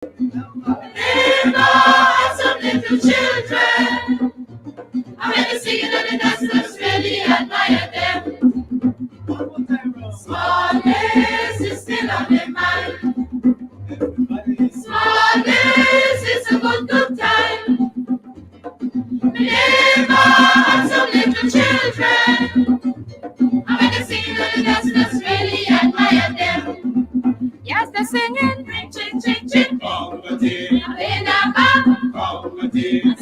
Neighbor, some little children. I'm ready singing on the dance, really admire them. Small days is still on their mind. Small days is a good time. Neighbor, some little children. I'm ready singing on the dance, really admire them. Yes, they're singing. Ching, ching, ching, ching. In a bar.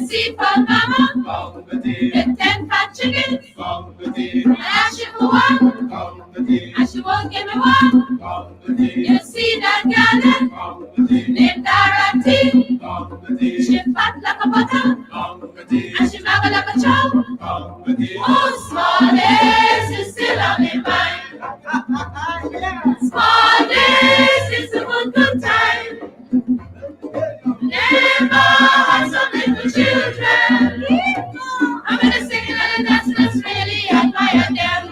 See for mama. The 10 fat chickens. And ask you for one. And she won't give me one. You see that girl named Dorothy. She fat like a butter. And she maggot like a chow. Oh, small days is still on my mind. Small days is a good time. Never had some little children. I'm gonna sing it and that's really admire them.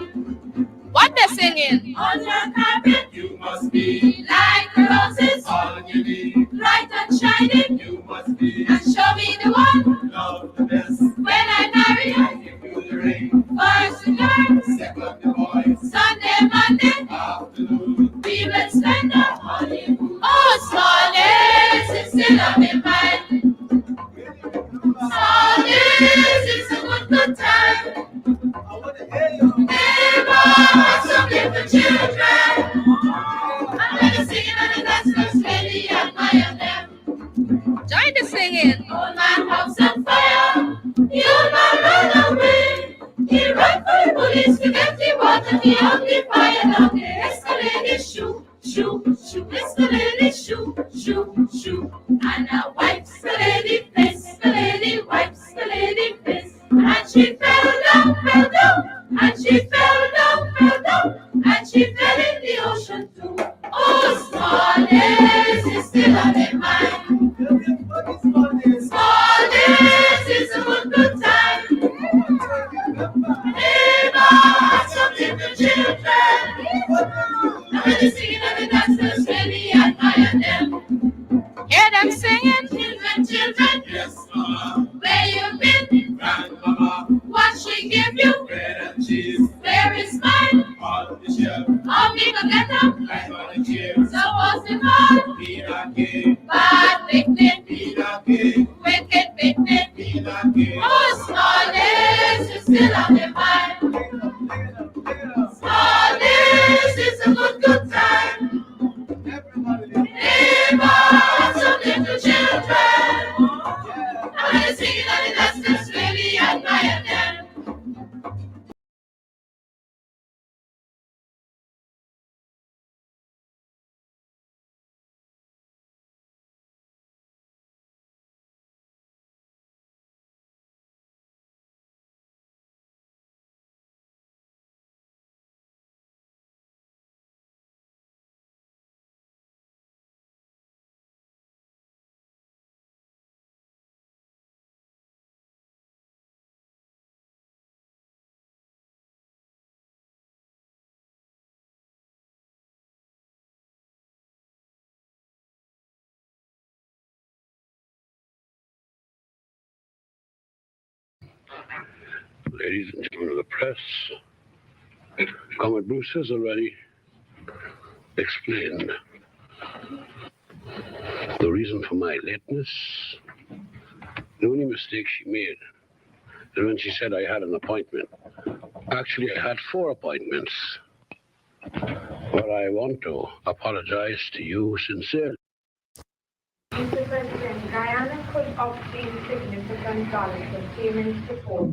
What they're singing? On your carpet, you must be like roses. All you need, bright and shining. You must be, and show me the one. Love the best. When I marry, I give you the ring. First the girls, second the boys. Sunday, Monday, afternoon. We will spend our honeymoon. Oh, small days is still on my mind. Small days is a good time. Neighbor, some little children. I'm ready singing on the dance, really admire them. Join the singing. Hold my house on fire. You'll not run away. He run for the police to get the water. He only fire down the escalator. Shoot, shoot, shoot. Escalator, shoot, shoot, shoot. And I wipes the lady face. The lady wipes the lady face. And she fell down, fell down. And she fell down, fell down. And she fell in the ocean too. Oh, small days is still on my mind. Small days is a good time. Neighbor, some little children. I'm really singing on the dancers, really admire them. Hear them singing? Children, children. Yes, mama. Where you been? Grandmama. What she give you? Bread and cheese. Where is mine? On the shelf. How we gonna get up? I'm on the chair. So what's it called? Peanut cake. Bad picnic. Peanut cake. Wicked picnic. Peanut cake. Oh, small days is still on the mind. Small days is a good time. Neighbor, some little children. I'm gonna sing it on the dance, really admire them. Ladies and gentlemen of the press, Comrade Bruce has already explained the reason for my lateness. The only mistake she made is when she said I had an appointment. Actually, I had 4 appointments. But I want to apologize to you sincerely. Mr. President, Guyana could obtain significant dollar payment support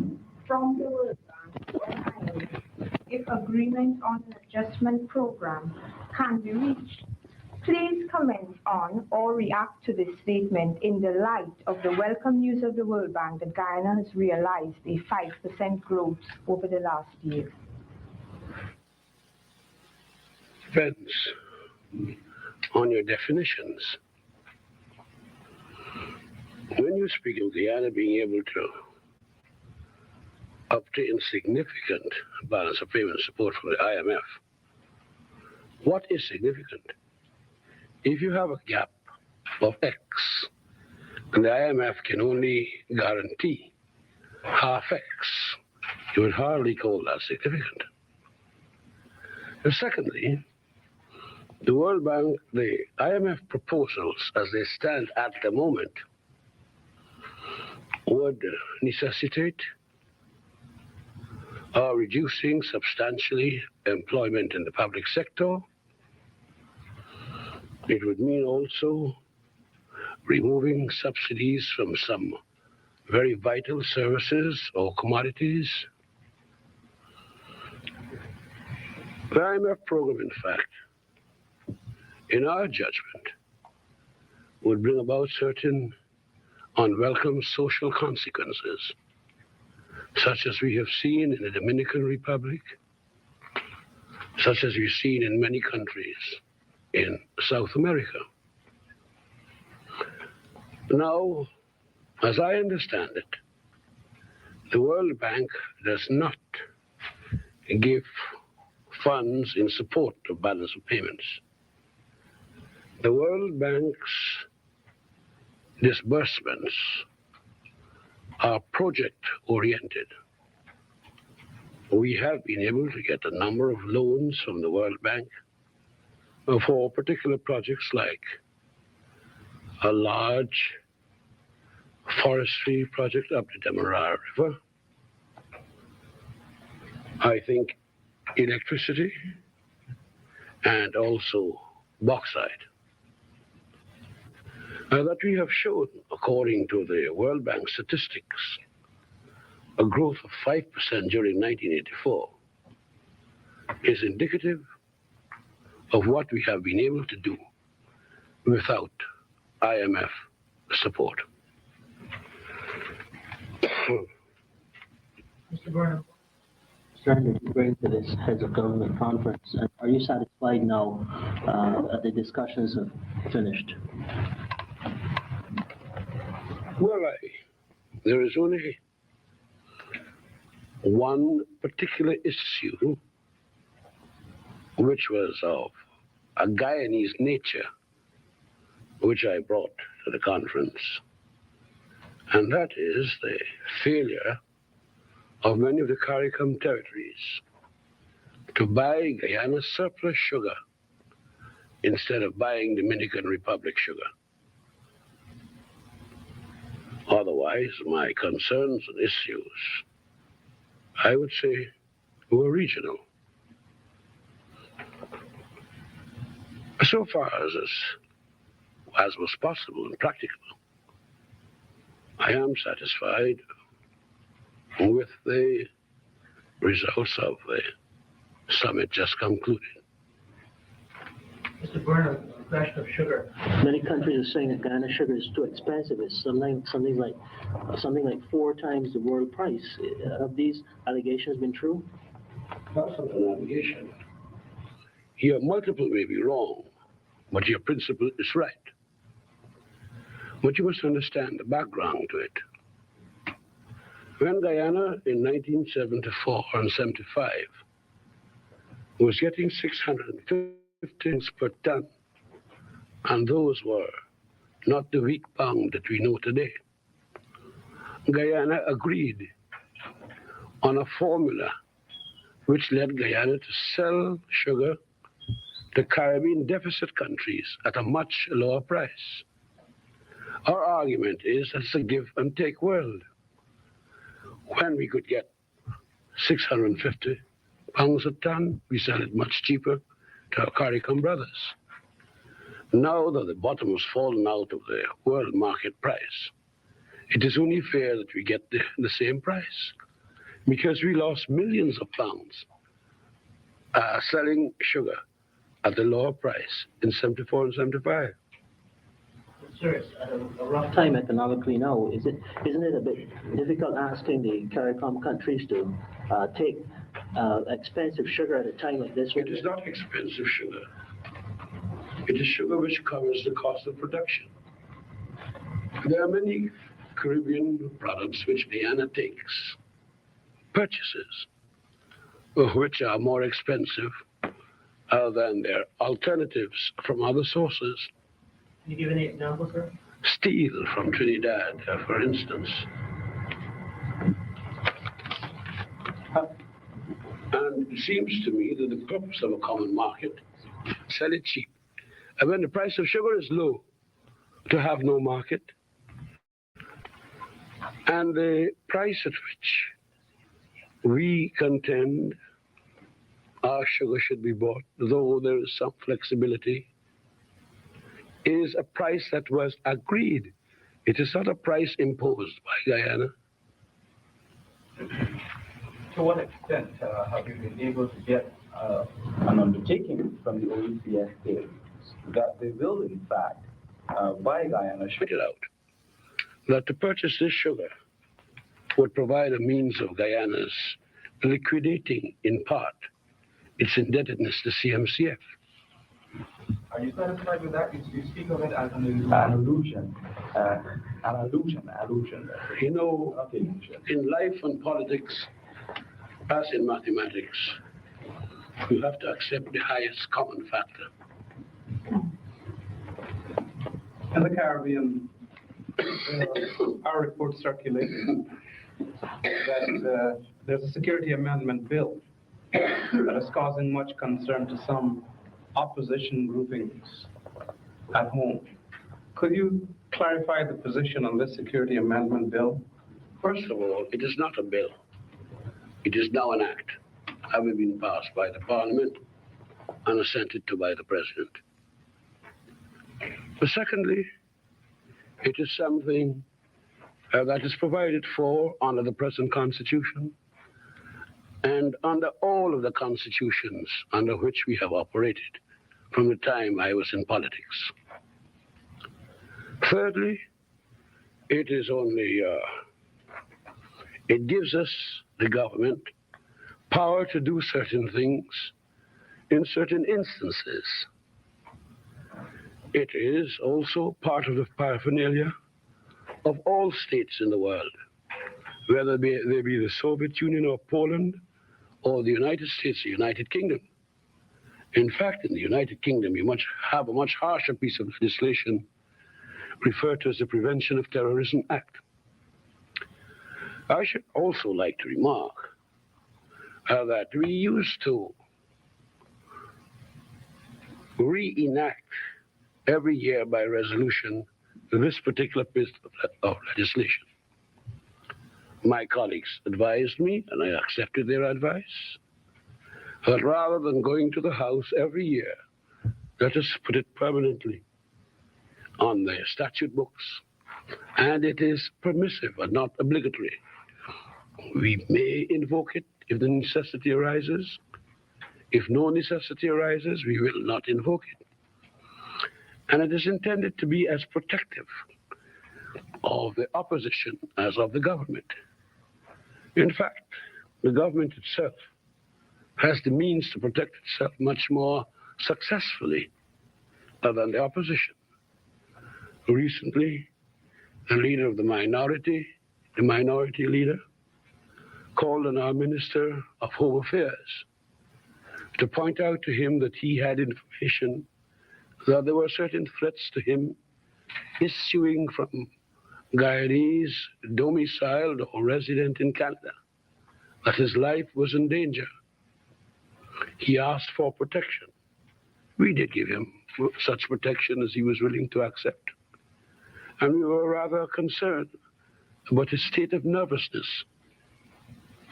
from the World Bank or IMF if agreement on an adjustment program can be reached. Please comment on or react to this statement in the light of the welcome news of the World Bank that Guyana has realized a 5% growth over the last year. Depends on your definitions. When you speak of Guyana being able to obtain significant balance of payment support from the IMF, what is significant? If you have a gap of X, and the IMF can only guarantee half X, you would hardly call that significant. And secondly, the World Bank, the IMF proposals as they stand at the moment would necessitate reducing substantially employment in the public sector. It would mean also removing subsidies from some very vital services or commodities. The IMF program, in fact, in our judgment, would bring about certain unwelcome social consequences, such as we have seen in the Dominican Republic, such as we've seen in many countries in South America. Now, as I understand it, the World Bank does not give funds in support of balance of payments. The World Bank's disbursements are project-oriented. We have been able to get a number of loans from the World Bank for particular projects like a large forestry project up the Demerara River. I think electricity and also bauxite. That we have shown, according to the World Bank statistics, a growth of 5% during 1984 is indicative of what we have been able to do without IMF support. Mr. Burnham. Starting to bring to this heads of government conference, and are you satisfied now that the discussions have finished? Well, there is only one particular issue which was of a Guyanese nature, which I brought to the conference, and that is the failure of many of the CARICOM territories to buy Guyana surplus sugar instead of buying Dominican Republic sugar. Otherwise, my concerns and issues, I would say, were regional. So far as was possible and practical, I am satisfied with the results of the summit just concluded. Mr. Burnham, the question of sugar. Many countries are saying that Guyana sugar is too expensive. It's something like 4 times the world price. Have these allegations been true? That's not an allegation. Your multiple may be wrong, but your principle is right. But you must understand the background to it. When Guyana in 1974 and 75 was getting 650 per ton, and those were not the wheat pound that we know today, Guyana agreed on a formula which led Guyana to sell sugar to Caribbean deficit countries at a much lower price. Our argument is that it's a give and take world. When we could get 650 pounds a ton, we sell it much cheaper to our CARICOM brothers. Now that the bottom has fallen out of the world market price, it is only fair that we get the same price, because we lost millions of pounds selling sugar at a lower price in 74 and 75. Sir, at a rough Time economically now, isn't it a bit difficult asking the CARICOM countries to take expensive sugar at a time like this? It is not expensive sugar. It is sugar which covers the cost of production. There are many Caribbean products which Guyana purchases, which are more expensive than their alternatives from other sources. Can you give any examples, sir? Steel from Trinidad, for instance. And it seems to me that the purpose of a common market, sell it cheap. And when the price of sugar is low, to have no market. And the price at which we contend our sugar should be bought, though there is some flexibility, is a price that was agreed. It is not a price imposed by Guyana. To what extent have you been able to get an undertaking from the OECS that they will, in fact, buy Guyana sugar? Pointed out that to purchase this sugar would provide a means of Guyana's liquidating, in part, its indebtedness to CMCF. Are you satisfied with that? You speak of it as an allusion. You know, in life and politics, as in mathematics, you have to accept the highest common factor. In the Caribbean, our report circulated that there's a security amendment bill that is causing much concern to some opposition groupings at home. Could you clarify the position on this security amendment bill? First of all, it is not a bill. It is now an act, having been passed by the Parliament and assented to by the President. But secondly, it is something that is provided for under the present Constitution and under all of the constitutions under which we have operated from the time I was in politics. Thirdly, it is only, it gives us, the government, power to do certain things in certain instances. It is also part of the paraphernalia of all states in the world, whether they be the Soviet Union or Poland or the United States, the United Kingdom. In fact, in the United Kingdom, you have a much harsher piece of legislation referred to as the Prevention of Terrorism Act. I should also like to remark that we used to reenact every year by resolution this particular piece of legislation. My colleagues advised me, and I accepted their advice, that rather than going to the House every year, let us put it permanently on the statute books, and it is permissive and not obligatory. We may invoke it if the necessity arises. If no necessity arises, we will not invoke it. And it is intended to be as protective of the opposition as of the government. In fact, the government itself has the means to protect itself much more successfully than the opposition. Recently, the leader of the minority leader, called on our Minister of Home Affairs to point out to him that he had information that there were certain threats to him issuing from Guyanese domiciled or resident in Canada, that his life was in danger. He asked for protection. We did give him such protection as he was willing to accept. And we were rather concerned about his state of nervousness.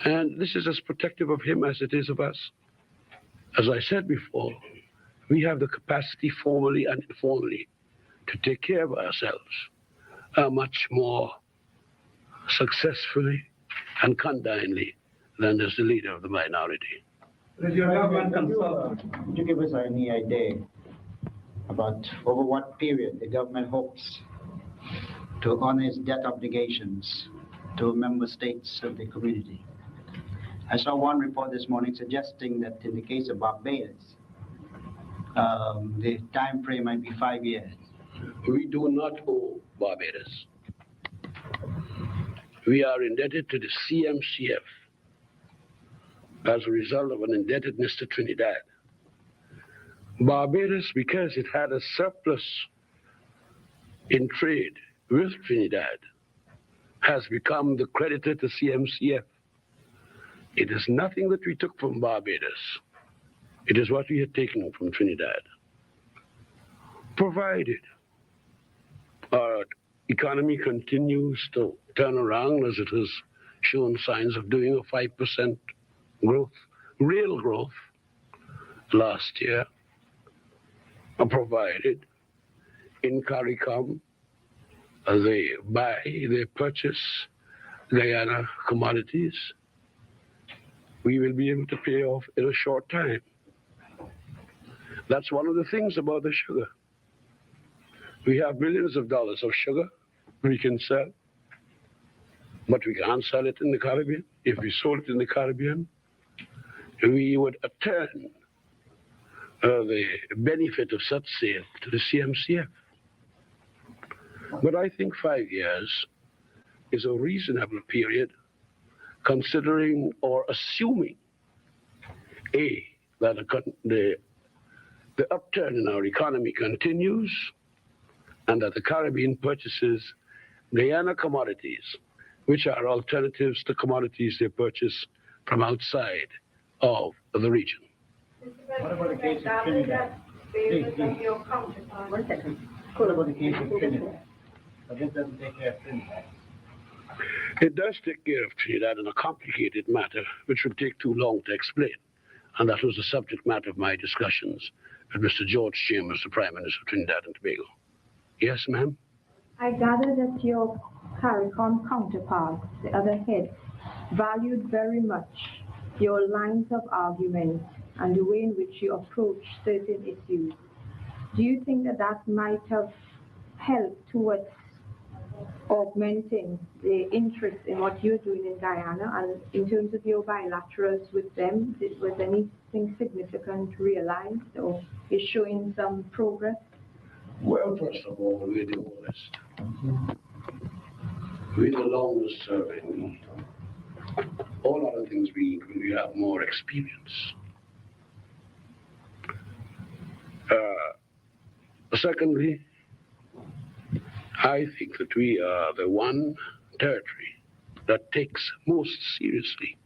And this is as protective of him as it is of us. As I said before, we have the capacity formally and informally to take care of ourselves much more successfully and condignly than as the leader of the minority. Does your government consult? Could you give us any idea about over what period the government hopes to honor its debt obligations to member states of the community? I saw one report this morning suggesting that in the case of Barbados, the time frame might be 5 years. We do not owe Barbados. We are indebted to the CMCF as a result of an indebtedness to Trinidad. Barbados, because it had a surplus in trade with Trinidad has become the creditor to CMCF. It is nothing that we took from Barbados. It is what we had taken from Trinidad. Provided our economy continues to turn around as it has shown signs of doing, a 5% growth, real growth last year, provided in CARICOM they purchase Guyana commodities, we will be able to pay off in a short time. That's one of the things about the sugar. We have billions of dollars of sugar we can sell, but we can't sell it in the Caribbean. If we sold it in the Caribbean, we would return the benefit of such sale to the CMCF. But I think 5 years is a reasonable period, considering or assuming, A, that the upturn in our economy continues, and that the Caribbean purchases Guyana commodities, which are alternatives to commodities they purchase from outside of the region. What about the case of Trinidad? One second. What about the case of Trinidad? But this doesn't take care of Trinidad. It does take care of Trinidad in a complicated matter, which would take too long to explain. And that was the subject matter of my discussions with Mr. George Chambers, the Prime Minister of Trinidad and Tobago. Yes, ma'am? I gather that your CARICOM counterparts, the other heads, valued very much your lines of argument and the way in which you approach certain issues. Do you think that that might have helped towards augmenting the interest in what you're doing in Guyana, and in terms of your bilaterals with them, was anything significant realized or is showing some progress? Well, first of all, we're the oldest. We're the longest serving. All other things we have more experience. Secondly, I think that we are the one territory that takes most seriously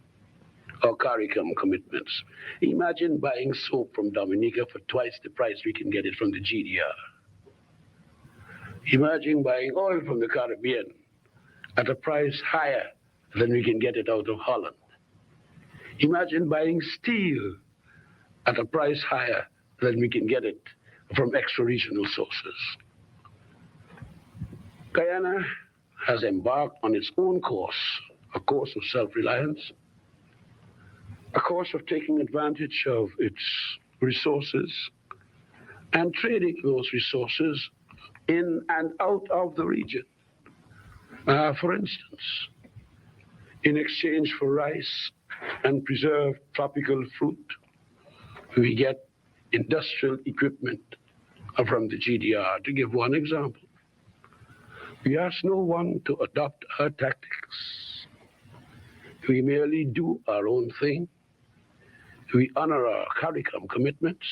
our CARICOM commitments. Imagine buying soap from Dominica for twice the price we can get it from the GDR. Imagine buying oil from the Caribbean at a price higher than we can get it out of Holland. Imagine buying steel at a price higher than we can get it from extra-regional sources. Guyana has embarked on its own course, a course of self-reliance, a course of taking advantage of its resources and trading those resources in and out of the region. For instance, in exchange for rice and preserved tropical fruit, we get industrial equipment from the GDR, to give one example. We ask no one to adopt our tactics. We merely do our own thing. We honor our CARICOM commitments,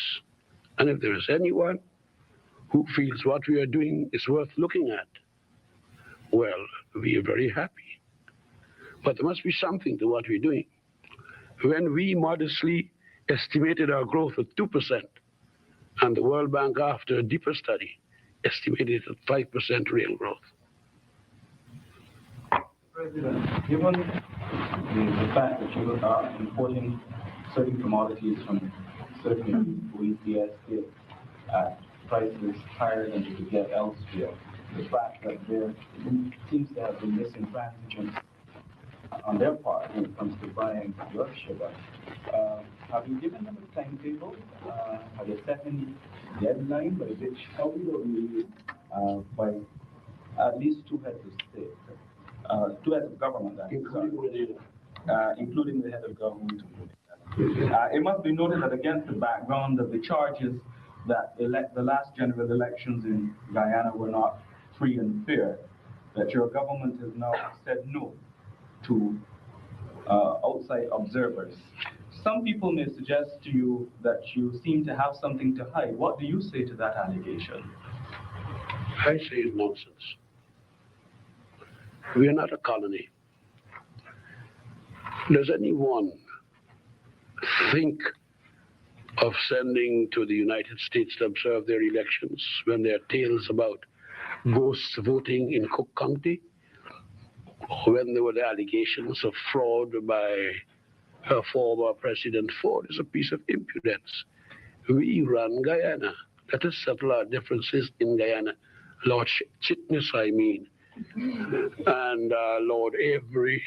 and if there is anyone who feels what we are doing is worth looking at, well, we are very happy. But there must be something to what we're doing. When we modestly estimated our growth at 2%, and the World Bank, after a deeper study, estimated at 5% real growth. President, given the fact that you are importing certain commodities from certain OECD states at prices higher than you could get elsewhere, the fact that there seems to have been misintransigence on their part when it comes to buying your sugar, have you given them a timetable? Have you set any deadline by which WWE, by at least two heads of state, two heads of government, including the head of government? It must be noted that against the background of the charges that the last general elections in Guyana were not free and fair, that your government has now said no to outside observers. Some people may suggest to you that you seem to have something to hide. What do you say to that allegation? I say it's nonsense. We are not a colony. Does anyone think of sending to the United States to observe their elections when there are tales about ghosts voting in Cook County? Or when there were the allegations of fraud by former President Ford? Is a piece of impudence. We run Guyana. Let us settle our differences in Guyana. Lord Chitnis, I mean, and Lord Avery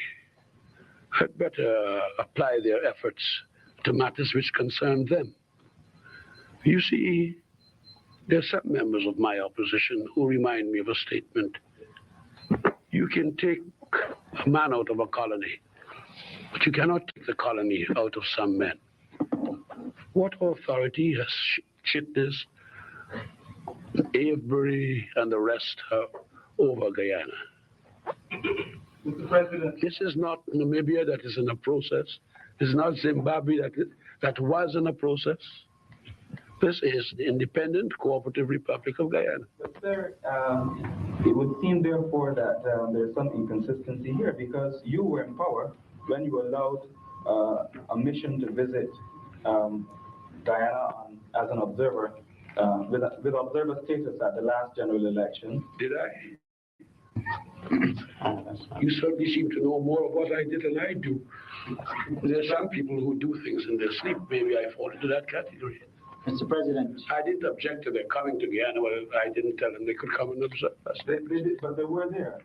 had better apply their efforts to matters which concern them. You see, there are some members of my opposition who remind me of a statement. You can take a man out of a colony, but you cannot take the colony out of some men. What authority has Chitnis, Avery, and the rest over Guyana? Mr. President, This is not Namibia that is in a process. This is not Zimbabwe that was in a process. This is the independent cooperative Republic of Guyana. but sir, it would seem therefore that there's some inconsistency here because you were in power when you allowed a mission to visit Guyana as an observer with observer status at the last general election. Did I? You certainly seem to know more of what I did than I do. There are some people who do things in their sleep. Maybe I fall into that category. Mr. President, I didn't object to their coming to Guyana, but I didn't tell them they could come and observe us. They did, but they were there.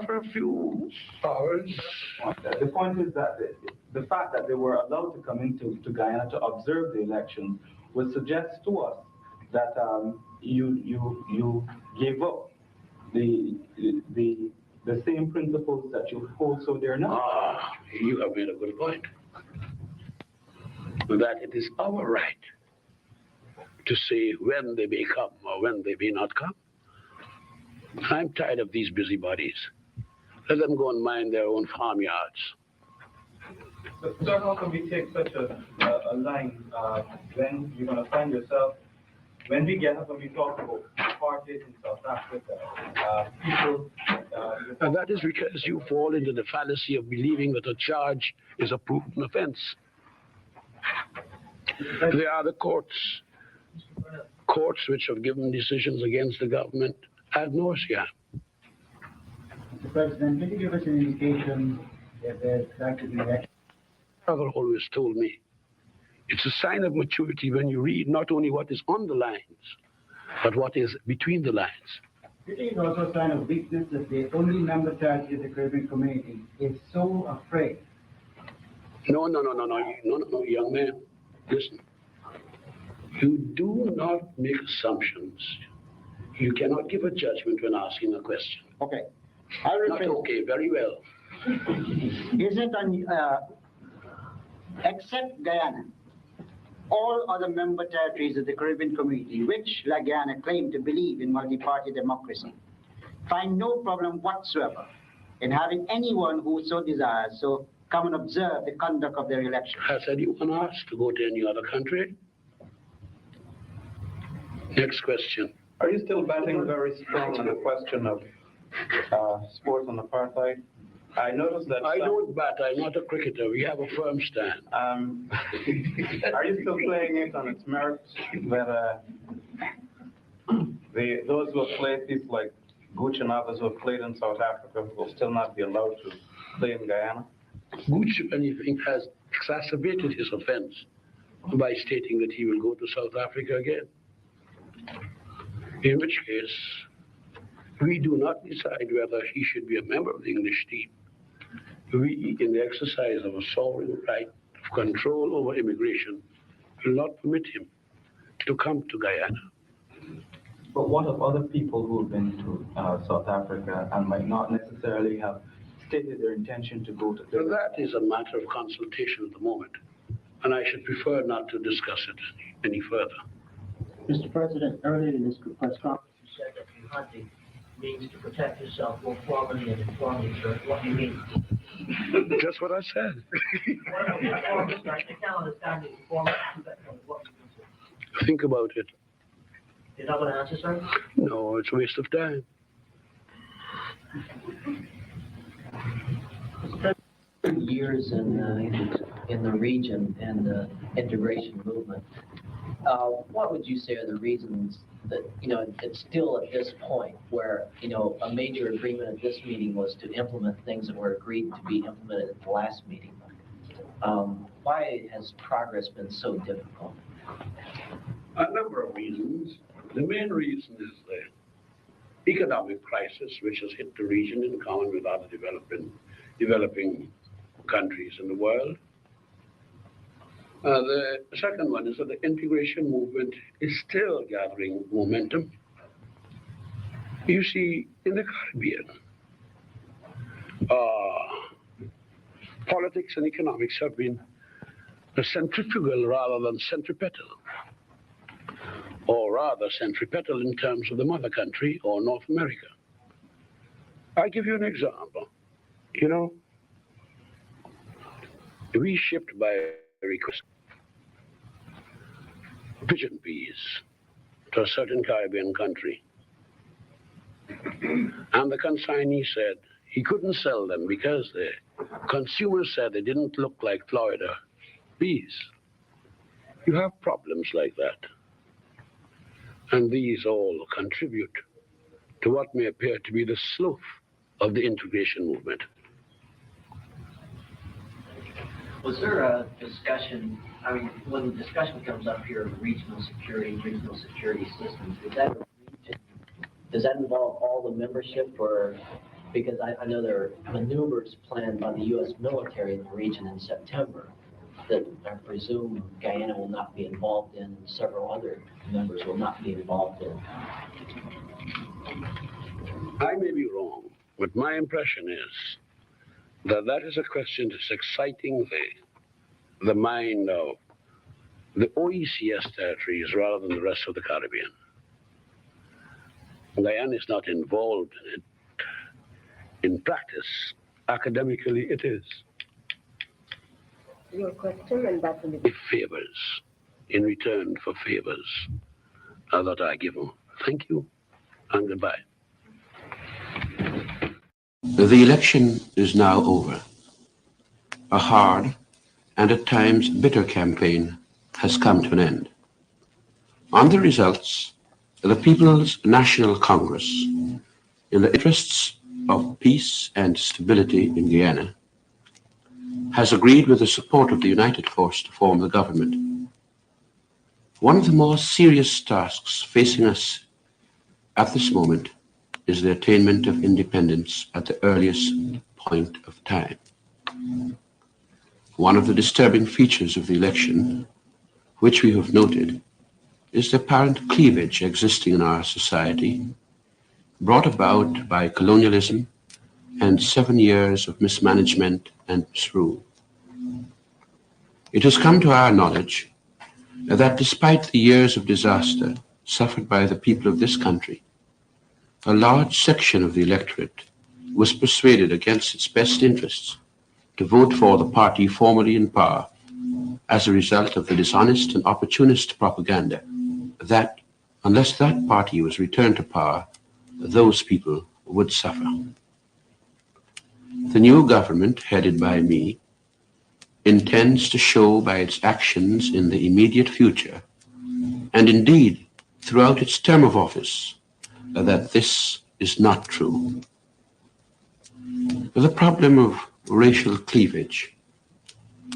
For a few hours. The point is that the fact that they were allowed to come into Guyana to observe the elections would suggest to us that you gave up the same principles that you hold so dear now. You have made a good point. That it is our right to say when they may come or when they may not come. I'm tired of these busybodies. Let them go and mind their own farmyards. Sir, how can we take such a line when you're going to find yourself, when we get up and we talk about apartheid in South Africa, people... And that is because you fall into the fallacy of believing that a charge is a proven offense. There are the courts which have given decisions against the government ad nauseam. Mr. President, can you give us an indication if there's likely to be election? Father always told me, it's a sign of maturity when you read not only what is on the lines, but what is between the lines. It is also a sign of weakness that the only member territory of the Caribbean community is so afraid. No, young man, listen. You do not make assumptions. You cannot give a judgment when asking a question. Okay. Not okay, very well. Isn't except Guyana, all other member territories of the Caribbean community, which, like Guyana, claim to believe in multi-party democracy, find no problem whatsoever in having anyone who so desires so come and observe the conduct of their elections. Has anyone asked to go to any other country? Next question. Are you still batting very strong on the question of sports and apartheid? I noticed that... I don't bat. I'm not a cricketer. We have a firm stand. Are you still playing it on its merits that those who have played, people like Gooch and others who have played in South Africa will still not be allowed to play in Guyana? Gooch, if anything, has exacerbated his offense by stating that he will go to South Africa again. In which case, we do not decide whether he should be a member of the English team. We, in the exercise of a sovereign right of control over immigration, will not permit him to come to Guyana. But what of other people who have been to South Africa and might not necessarily have stated their intention to go to Well, that is a matter of consultation at the moment, and I should prefer not to discuss it any further. Mr. President, earlier in this press conference, you said that the hunting means to protect yourself more formally and informally, sir. What do you mean? Just what I said. I can't understand the informal. What do you mean, sir? Think about it. You're not going to answer, sir? No, it's a waste of time. Years in the region and the integration movement. What would you say are the reasons that, it's still at this point where, a major agreement at this meeting was to implement things that were agreed to be implemented at the last meeting? Why has progress been so difficult? A number of reasons. The main reason is the economic crisis which has hit the region in common with other developing countries in the world. The second one is that the integration movement is still gathering momentum. You see, in the Caribbean, politics and economics have been centrifugal rather than centripetal, or rather centripetal in terms of the mother country or North America. I'll give you an example. We shipped by request pigeon peas to a certain Caribbean country. And the consignee said he couldn't sell them because the consumers said they didn't look like Florida peas. You have problems like that. And these all contribute to what may appear to be the slough of the integration movement. Was there a discussion, when the discussion comes up here of regional security systems, does that involve all the membership, or, because I know there are maneuvers planned by the U.S. military in the region in September that I presume Guyana will not be involved in, and several other members will not be involved in? I may be wrong, but my impression is that is a question that's exciting the mind of the OECS territories rather than the rest of the Caribbean. Guyana is not involved in it. In practice, academically, it is. Your question, and that will be favors in return for favors that I give them. Thank you and goodbye. The election is now over. A hard and at times bitter campaign has come to an end. On the results, the People's National Congress, in the interests of peace and stability in Guyana, has agreed with the support of the United Force to form the government. One of the more serious tasks facing us at this moment is the attainment of independence at the earliest point of time. One of the disturbing features of the election, which we have noted, is the apparent cleavage existing in our society, brought about by colonialism and 7 years of mismanagement and misrule. It has come to our knowledge that despite the years of disaster suffered by the people of this country, a large section of the electorate was persuaded against its best interests to vote for the party formerly in power as a result of the dishonest and opportunist propaganda that, unless that party was returned to power, those people would suffer. The new government, headed by me, intends to show by its actions in the immediate future, and indeed throughout its term of office, that this is not true. The problem of racial cleavage,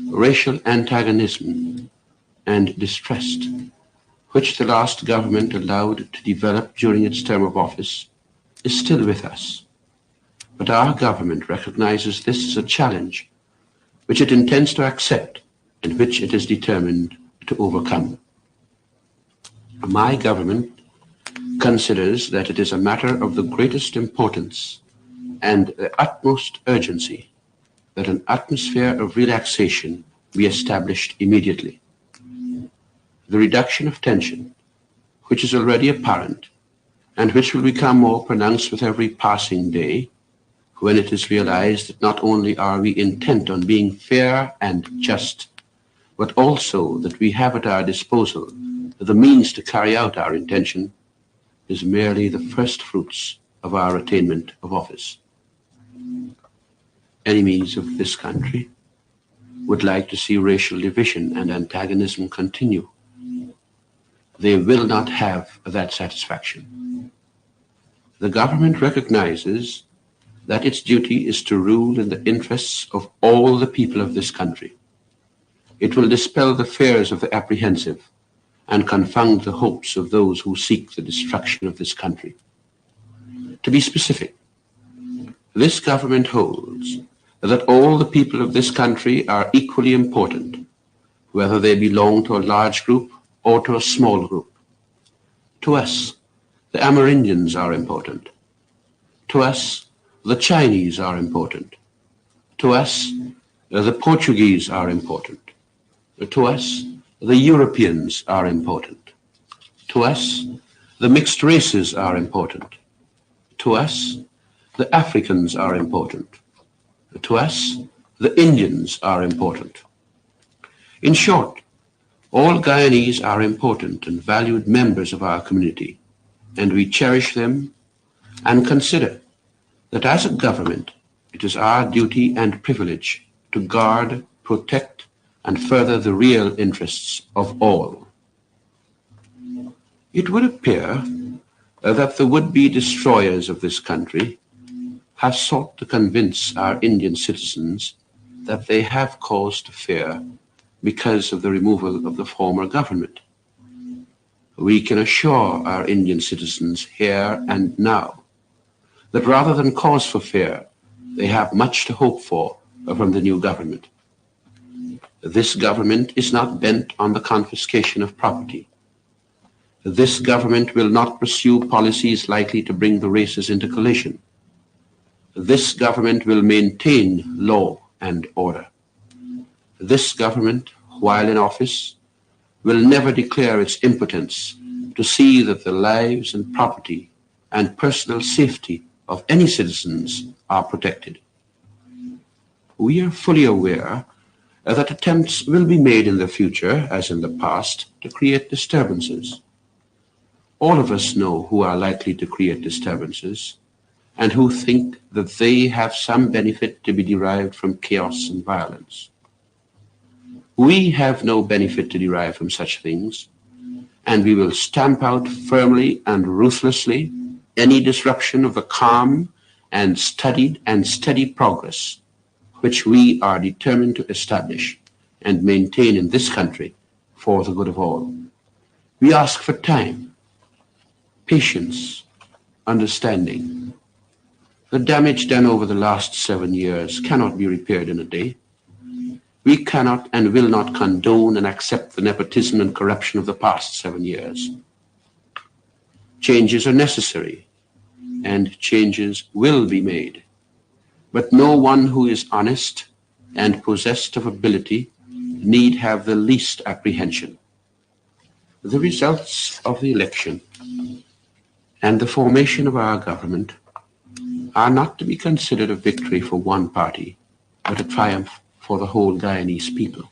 racial antagonism, and distrust, which the last government allowed to develop during its term of office, is still with us. But our government recognizes this as a challenge which it intends to accept and which it is determined to overcome. My government considers that it is a matter of the greatest importance and the utmost urgency that an atmosphere of relaxation be established immediately. The reduction of tension, which is already apparent and which will become more pronounced with every passing day, when it is realized that not only are we intent on being fair and just, but also that we have at our disposal the means to carry out our intention, is merely the first fruits of our attainment of office. Enemies of this country would like to see racial division and antagonism continue. They will not have that satisfaction. The government recognizes that its duty is to rule in the interests of all the people of this country. It will dispel the fears of the apprehensive and confound the hopes of those who seek the destruction of this country. To be specific, this government holds that all the people of this country are equally important, whether they belong to a large group or to a small group. To us, the Amerindians are important. To us, the Chinese are important. To us, the Portuguese are important. To us, the Europeans are important. To us, the mixed races are important. To us, the Africans are important. To us, the Indians are important. In short, all Guyanese are important and valued members of our community, and we cherish them and consider that as a government, it is our duty and privilege to guard, protect, and further the real interests of all. It would appear that the would-be destroyers of this country have sought to convince our Indian citizens that they have cause to fear because of the removal of the former government. We can assure our Indian citizens here and now that rather than cause for fear, they have much to hope for from the new government. This government is not bent on the confiscation of property. This government will not pursue policies likely to bring the races into collision. This government will maintain law and order. This government, while in office, will never declare its impotence to see that the lives and property and personal safety of any citizens are protected. We are fully aware that attempts will be made in the future, as in the past, to create disturbances. All of us know who are likely to create disturbances and who think that they have some benefit to be derived from chaos and violence. We have no benefit to derive from such things, and we will stamp out firmly and ruthlessly any disruption of the calm and studied and steady progress which we are determined to establish and maintain in this country for the good of all. We ask for time, patience, understanding. The damage done over the last 7 years cannot be repaired in a day. We cannot and will not condone and accept the nepotism and corruption of the past 7 years. Changes are necessary, and changes will be made. But no one who is honest and possessed of ability need have the least apprehension. The results of the election and the formation of our government are not to be considered a victory for one party, but a triumph for the whole Guyanese people.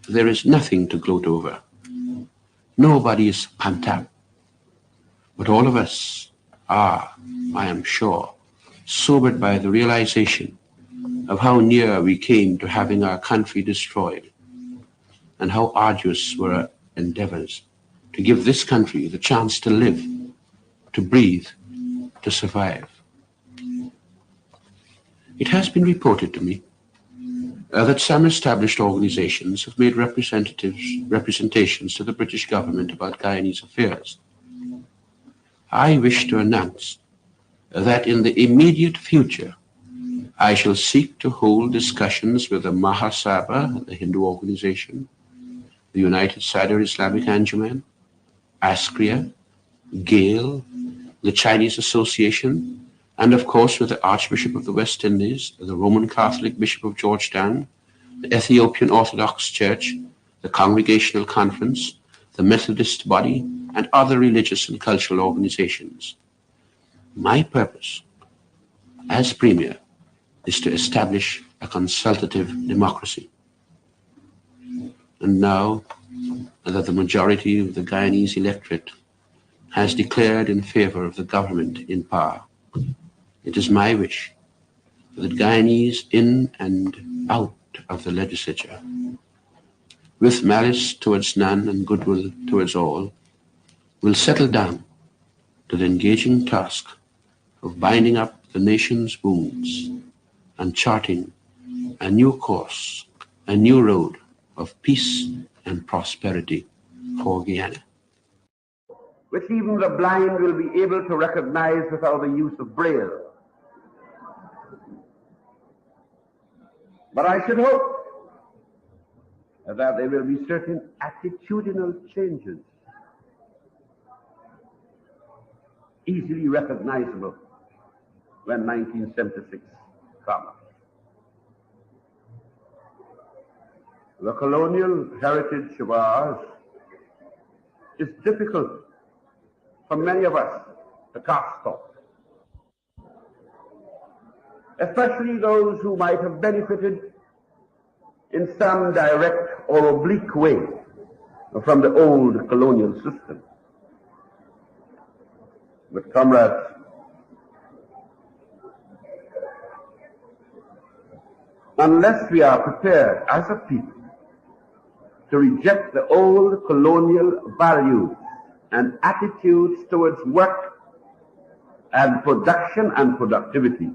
There is nothing to gloat over. Nobody is pantap. But all of us are, I am sure, sobered by the realization of how near we came to having our country destroyed, and how arduous were our endeavors to give this country the chance to live, to breathe, to survive. It has been reported to me that some established organizations have made representations to the British government about Guyanese affairs. I wish to announce that in the immediate future, I shall seek to hold discussions with the Mahasabha, the Hindu organization, the United Sadr Islamic Anjuman, ASCRIA, GALE, the Chinese Association, and of course with the Archbishop of the West Indies, the Roman Catholic Bishop of Georgetown, the Ethiopian Orthodox Church, the Congregational Conference, the Methodist Body, and other religious and cultural organizations. My purpose as Premier is to establish a consultative democracy. And now that the majority of the Guyanese electorate has declared in favor of the government in power. It is my wish that Guyanese in and out of the legislature, with malice towards none and goodwill towards all, will settle down to the engaging task of binding up the nation's wounds and charting a new course, a new road of peace and prosperity for Guyana. Which even the blind will be able to recognize without the use of Braille. But I should hope that there will be certain attitudinal changes, easily recognizable when 1976 comes. The colonial heritage of ours is difficult for many of us to cast off, especially those who might have benefited in some direct or oblique way from the old colonial system. But comrades, unless we are prepared as a people to reject the old colonial values and attitudes towards work and production and productivity,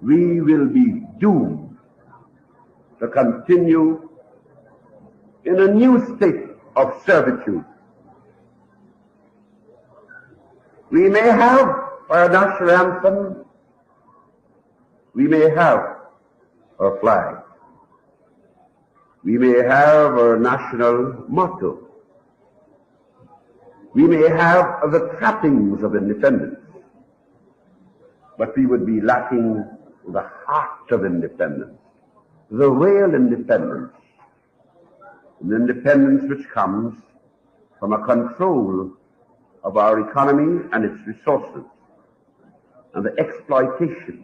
we will be doomed to continue in a new state of servitude. We may have our national anthem, we may have our flag, we may have our national motto, we may have the trappings of independence, but we would be lacking the heart of independence, the real independence, an independence which comes from a control of our economy and its resources, and the exploitation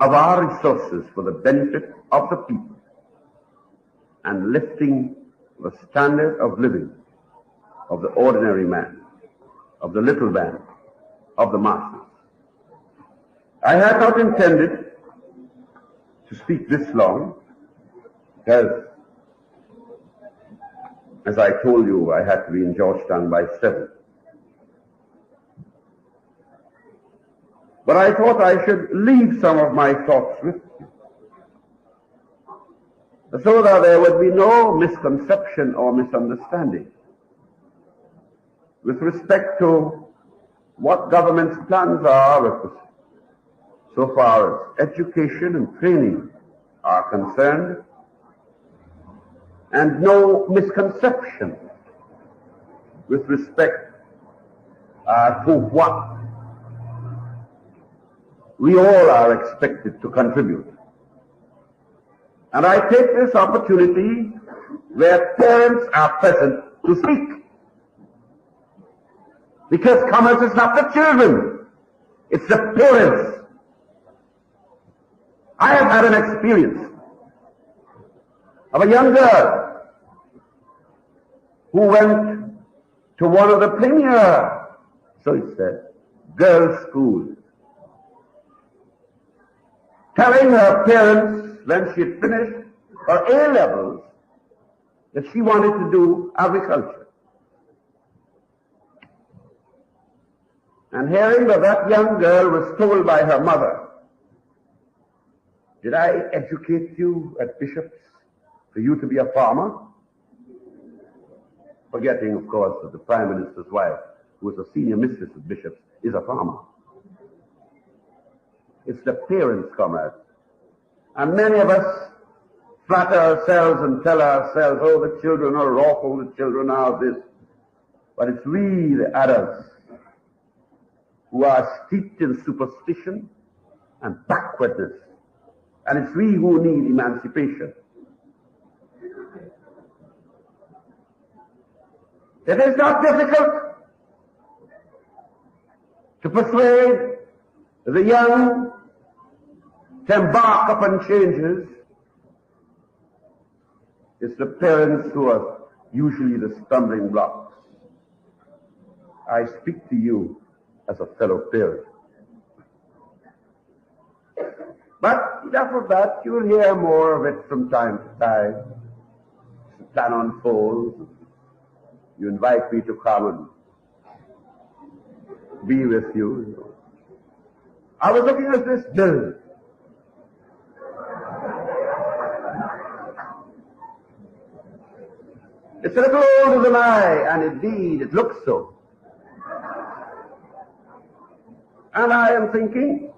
of our resources for the benefit of the people, and lifting the standard of living of the ordinary man, of the little man, of the masses. I had not intended to speak this long, because, as I told you, I had to be in Georgetown by 7. But I thought I should leave some of my thoughts with you, so that there would be no misconception or misunderstanding with respect to what government's plans are so far as education and training are concerned, and no misconception with respect to what we all are expected to contribute. And I take this opportunity where parents are present to speak. Because commerce is not the children, it's the parents. I have had an experience of a young girl who went to one of the premier, so it said, girls' schools, telling her parents when she had finished her A-levels that she wanted to do agriculture. And hearing that that young girl was told by her mother, "Did I educate you at Bishop's for you to be a farmer?" Forgetting, of course, that the Prime Minister's wife, who was a senior mistress at Bishop's, is a farmer. It's the parents, comrades. And many of us flatter ourselves and tell ourselves, oh, the children are awful, the children are this. But it's we, the adults, who are steeped in superstition and backwardness. And it's we who need emancipation. It is not difficult to persuade the young to embark upon changes. It's the parents who are usually the stumbling blocks. I speak to you as a fellow parent. But enough of that. You'll hear more of it from time to time. As the plan unfolds, you invite me to come and be with you. I was looking at this bill. It's a little older than I, and indeed it looks so. And I am thinking,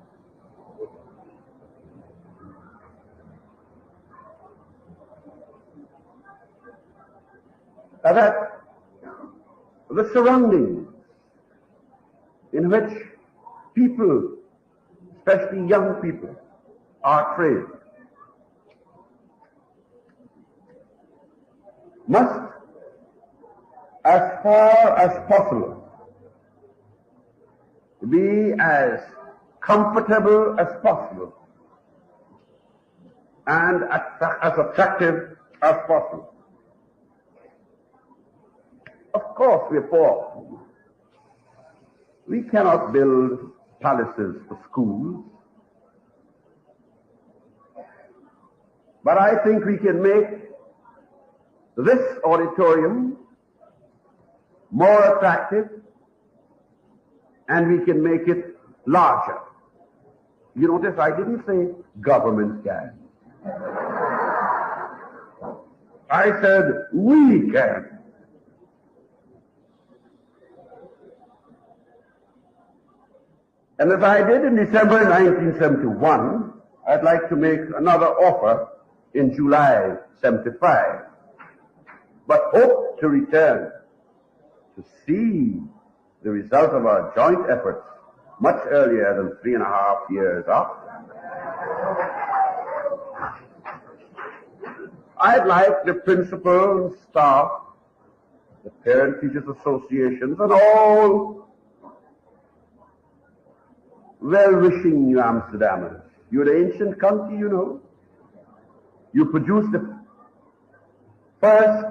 that the surroundings in which people, especially young people, are trained must, as far as possible, be as comfortable as possible and as attractive as possible. Of course, we're poor. We cannot build palaces for schools. But I think we can make this auditorium more attractive, and we can make it larger. You notice I didn't say government can. I said we can. And as I did in December 1971, I'd like to make another offer in July 75, but hope to return to see the result of our joint efforts much earlier than 3.5 years after. I'd like the principal and staff, the parent teachers associations, and all well-wishing New Amsterdamers. You're the ancient country, you know. You produced the first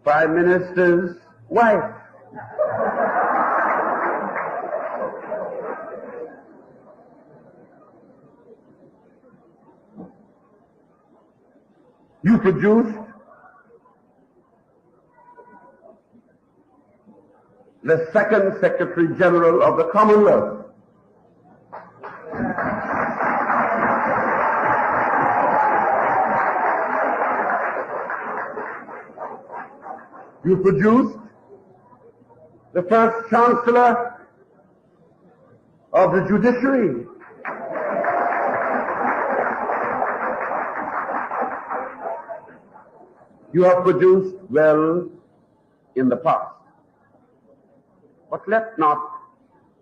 Prime Minister's wife. You produced the second Secretary General of the Commonwealth. You produced the first Chancellor of the Judiciary. You have produced well in the past. But let not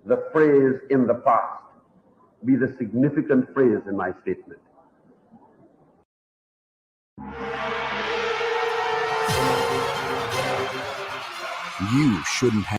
the phrase "in the past" be the significant phrase in my statement. You shouldn't have.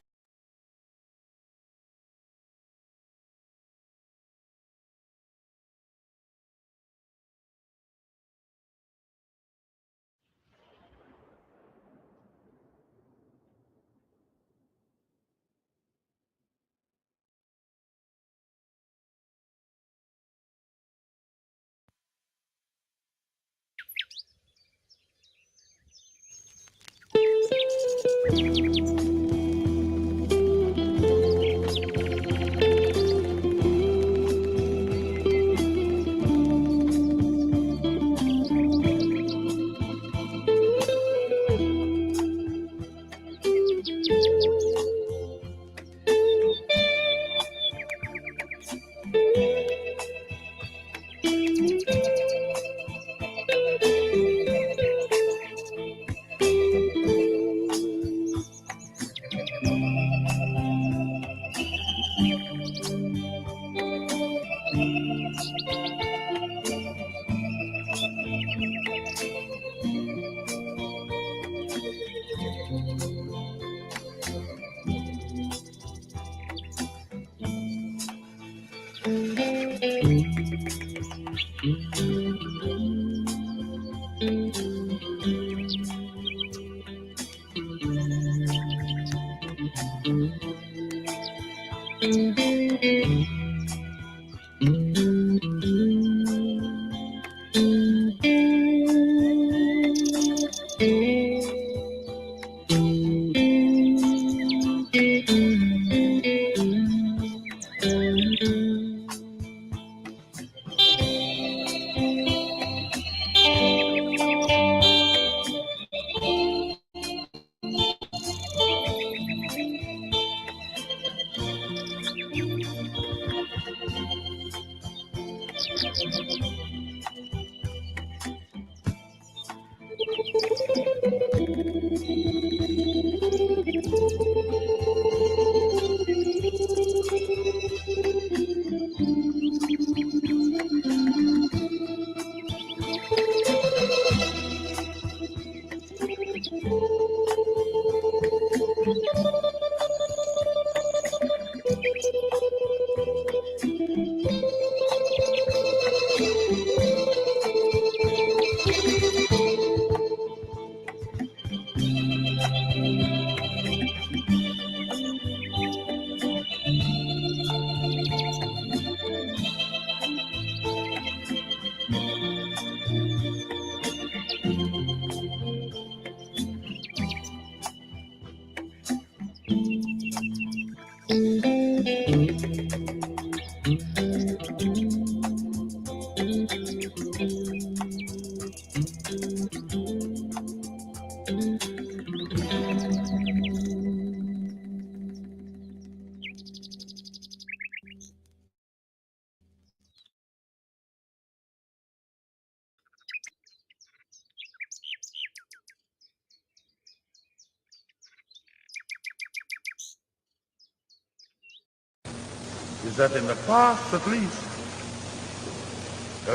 Is that in the past, at least,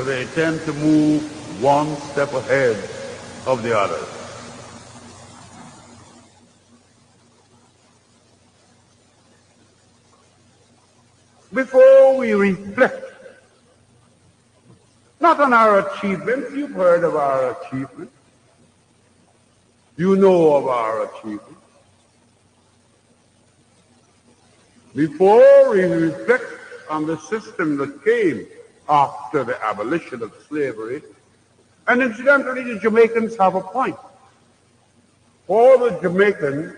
they tend to move one step ahead of the others. Before we reflect, not on our achievements, you've heard of our achievements, you know of our achievements. Before we reflect on the system that came after the abolition of slavery, and incidentally, the Jamaicans have a point. For the Jamaicans,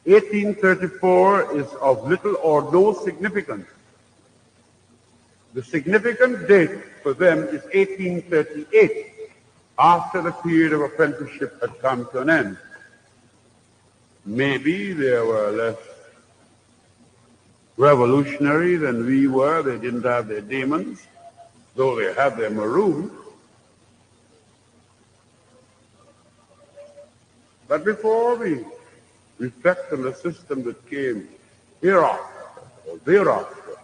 1834 is of little or no significance. The significant date for them is 1838, after the period of apprenticeship had come to an end. Maybe they were less revolutionary than we were. They didn't have their demons, though they had their maroons. But before we reflect on the system that came hereafter or thereafter,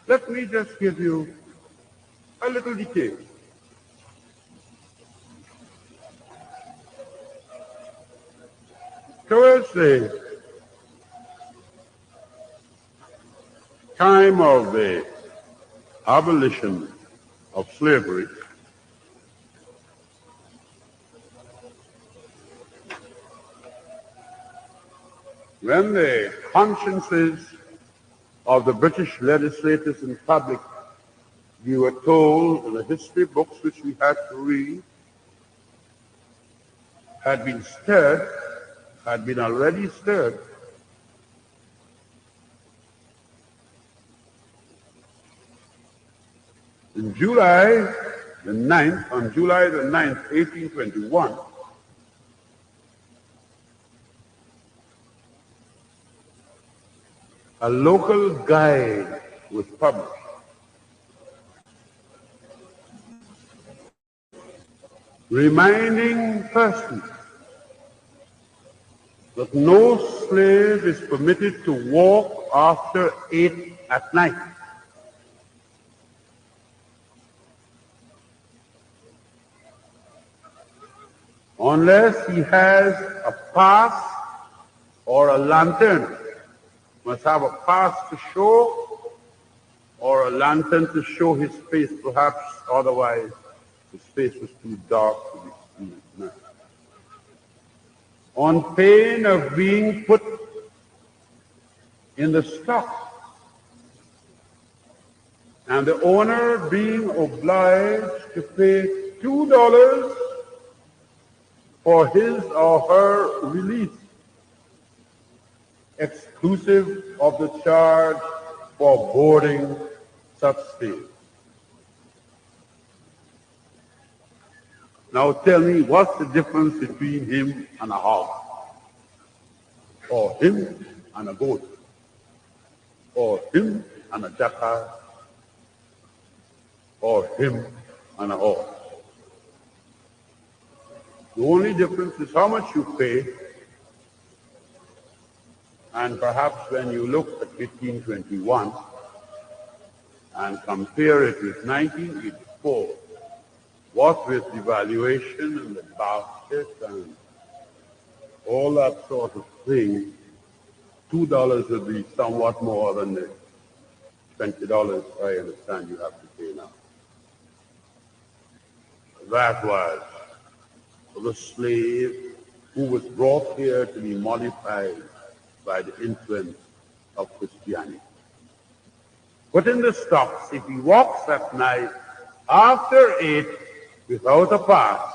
let me just give you a little detail. Towards the time of the abolition of slavery, when the consciences of the British legislators and public, we were told in the history books which we had to read, had been stirred, had been already stirred, in July the 9th, on July the 9th, 1821, a local guide was published reminding persons that no slave is permitted to walk after 8 at night. Unless he has a pass or a lantern. Must have a pass to show or a lantern to show his face, perhaps, otherwise his face was too dark to be seen at night. On pain of being put in the stock, and the owner being obliged to pay $2 for his or her release, exclusive of the charge for boarding such slave. Now tell me, what's the difference between him and a hog? Or him and a goat? Or him and a jackal? Or him and a horse? The only difference is how much you pay, and perhaps when you look at 1521 and compare it with 1984, what with the valuation and the basket and all that sort of thing, $2 would be somewhat more than the $20 I understand you have to pay now. That was the slave who was brought here to be modified by the influence of Christianity. But in the stocks, if he walks at night after 8 without a pass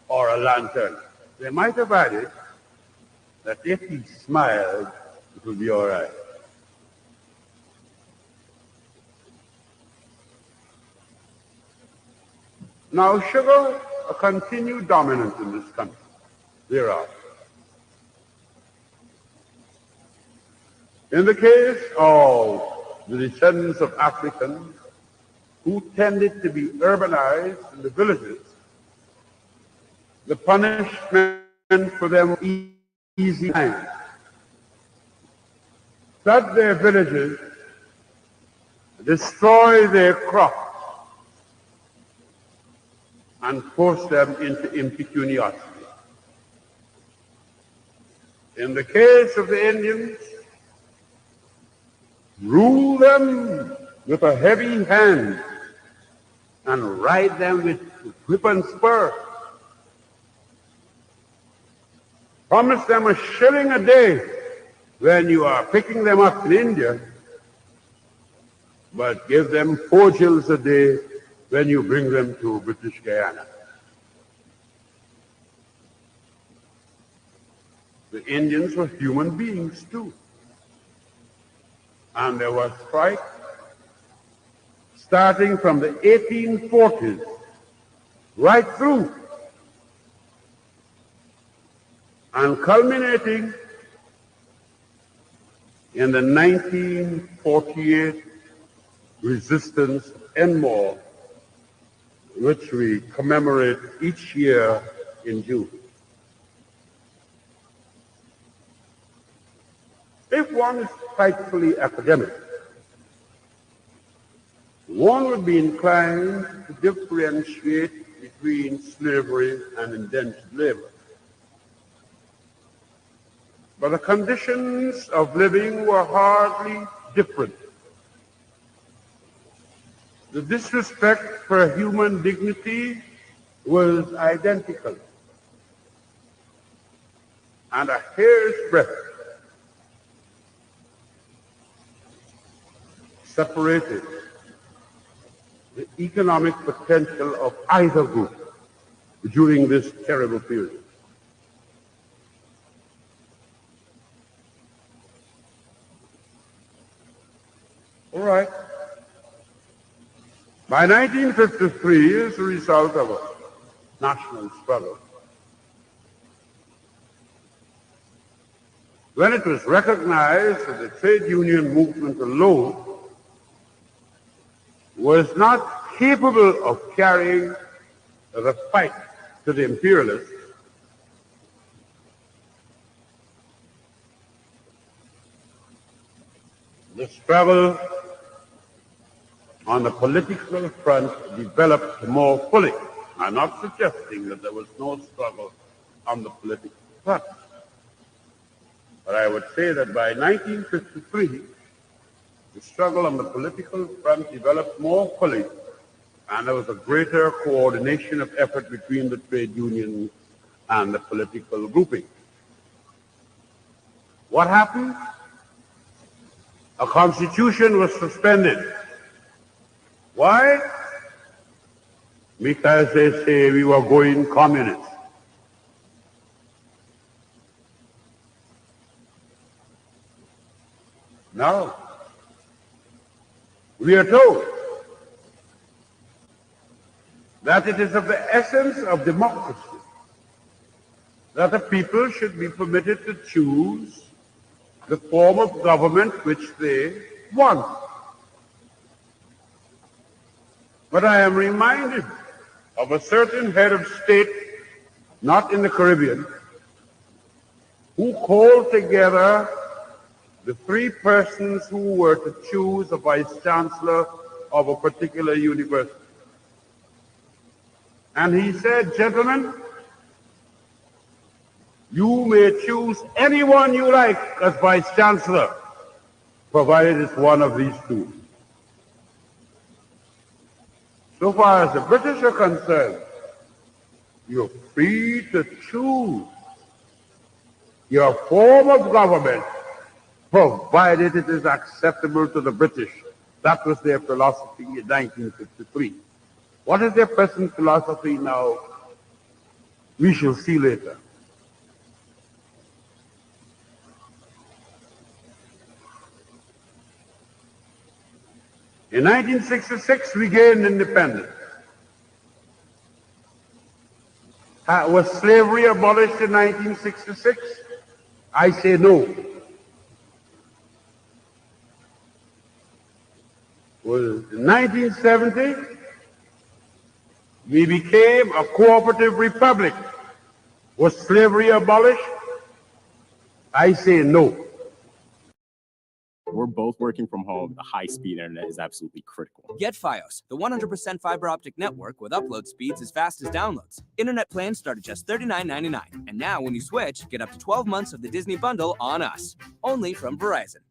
or a lantern, they might have added that if he smiled, it would be all right. Now, sugar continued dominant in this country thereafter. In the case of the descendants of Africans who tended to be urbanized in the villages, the punishment for them was easy. Flood their villages, destroy their crops, and force them into impecuniosity. In the case of the Indians, rule them with a heavy hand and ride them with whip and spur. Promise them a shilling a day when you are picking them up in India, but give them 4 shillings a day when you bring them to British Guyana. The Indians were human beings too. And there was strife starting from the 1840s right through and culminating in the 1948 resistance of Enmore, which we commemorate each year in June. If one is frightfully academic, one would be inclined to differentiate between slavery and indentured labor. But the conditions of living were hardly different. The disrespect for human dignity was identical. And a hair's breadth separated the economic potential of either group during this terrible period. All right. By 1953, as a result of a national struggle, when it was recognized that the trade union movement alone was not capable of carrying the fight to the imperialists, the struggle on the political front developed more fully. I'm not suggesting that there was no struggle on the political front, but I would say that by 1953, the struggle on the political front developed more fully, and there was a greater coordination of effort between the trade unions and the political grouping. What happened? a constitution was suspended. Why? Because they say we were going communist. Now, we are told that it is of the essence of democracy that the people should be permitted to choose the form of government which they want. But I am reminded of a certain head of state, not in the Caribbean, who called together the three persons who were to choose a vice chancellor of a particular university. And he said, gentlemen, you may choose anyone you like as vice chancellor, provided it's one of these two. So far as the British are concerned, you're free to choose your form of government, provided it is acceptable to the British. That was their philosophy in 1953. What is their present philosophy now? We shall see later. In 1966, we gained independence. Was slavery abolished in 1966? I say no. Was in 1970, we became a cooperative republic. Was slavery abolished? I say no. We're both working from home. The high-speed internet is absolutely critical. Get Fios, the 100% fiber optic network with upload speeds as fast as downloads. Internet plans start at just $39.99. And now when you switch, get up to 12 months of the Disney bundle on us. Only from Verizon.